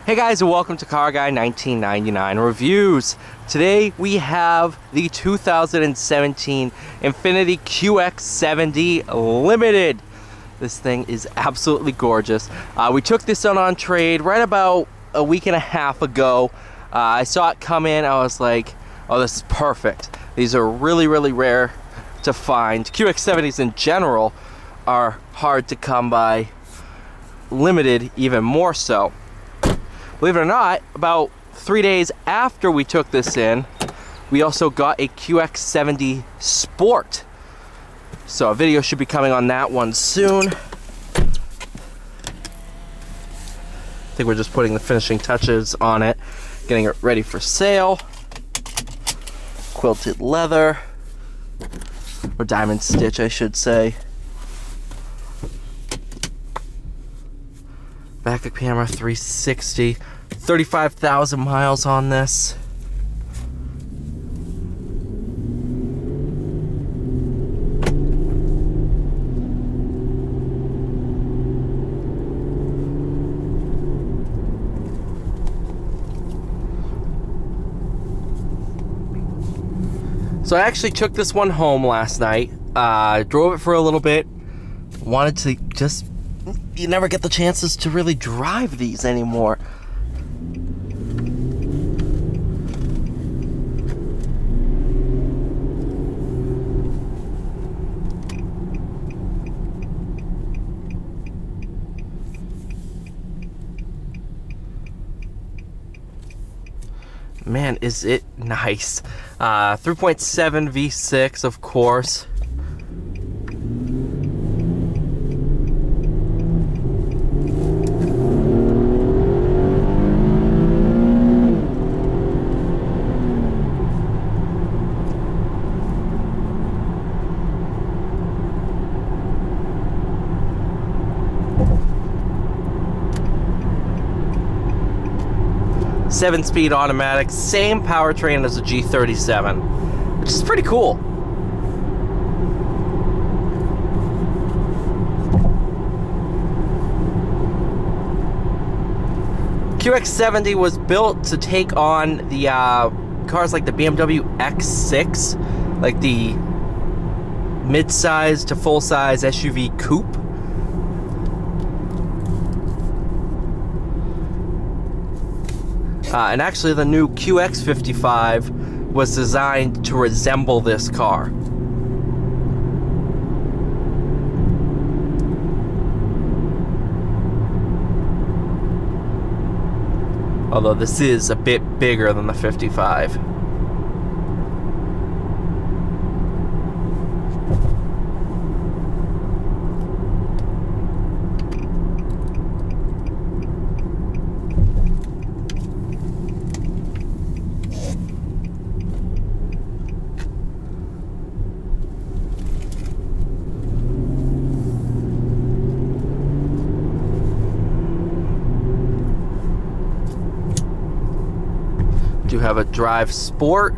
Hey guys, and welcome to Car Guy 1999 Reviews. Today we have the 2017 INFINITI QX70 Limited. This thing is absolutely gorgeous. We took this on trade right about a week and a half ago. I saw it come in, I was like, oh, this is perfect. These are really, really rare to find. QX70s in general are hard to come by. Limited even more so. Believe it or not, about 3 days after we took this in, we also got a QX70 Sport. So a video should be coming on that one soon. I think we're just putting the finishing touches on it, getting it ready for sale. Quilted leather, or diamond stitch I should say. Backup camera 360, 35,000 miles on this. So I actually took this one home last night, drove it for a little bit, wanted to just, you never get the chances to really drive these anymore. Man, is it nice. 3.7 V6, of course. Seven-speed automatic, same powertrain as a G37, which is pretty cool. QX70 was built to take on the cars like the BMW X6, like the mid-size to full-size SUV coupe. And actually the new QX55 was designed to resemble this car. Although this is a bit bigger than the 55. You have a Drive Sport.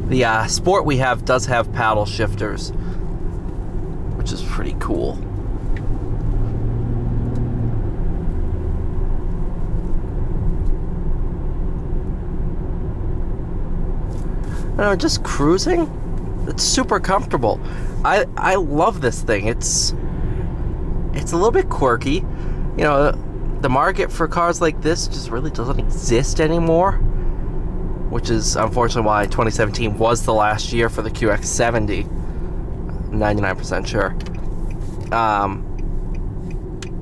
The Sport we have does have paddle shifters, which is pretty cool. I don't know, just cruising, it's super comfortable. I love this thing. It's a little bit quirky, you know. The market for cars like this just really doesn't exist anymore, which is unfortunately why 2017 was the last year for the QX70. 99% sure.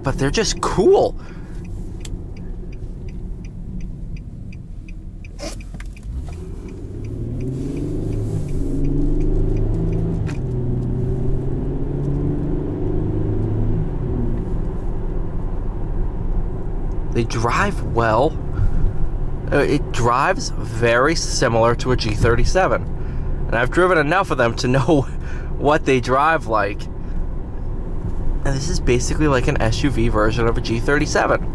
But they're just cool. They drive well. It drives very similar to a G37. And I've driven enough of them to know what they drive like. And this is basically like an SUV version of a G37.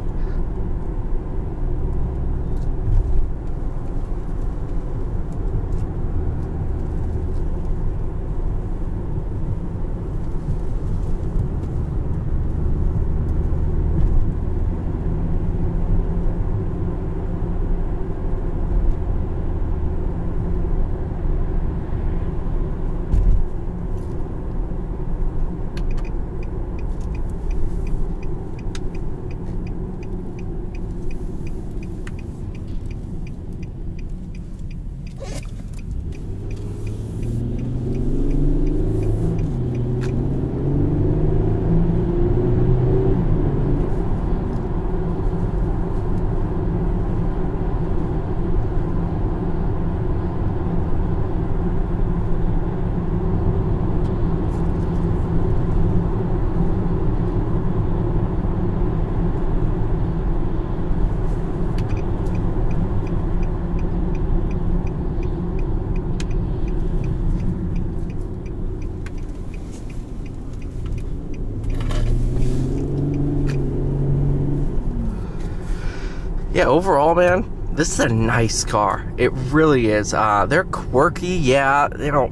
yeah, overall, man, this is a nice car. It really is. They're quirky, yeah, you know,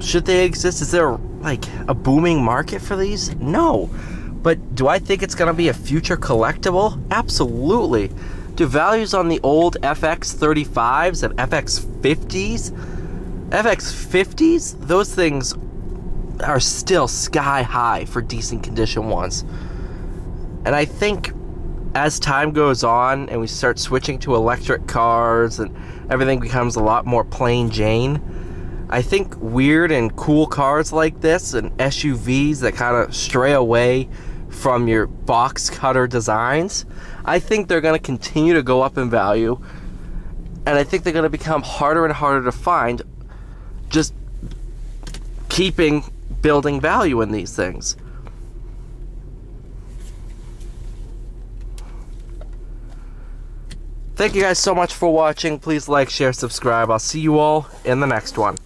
should they exist? Is there like a booming market for these? No. But do I think it's gonna be a future collectible? Absolutely. Do values on the old FX35s and FX50s, those things are still sky high for decent condition ones. And I think as time goes on and we start switching to electric cars and everything becomes a lot more plain Jane, I think weird and cool cars like this and SUVs that kind of stray away from your box cutter designs, I think they're going to continue to go up in value, and I think they're going to become harder and harder to find, just building value in these things. Thank you guys so much for watching. Please like, share, subscribe. I'll see you all in the next one.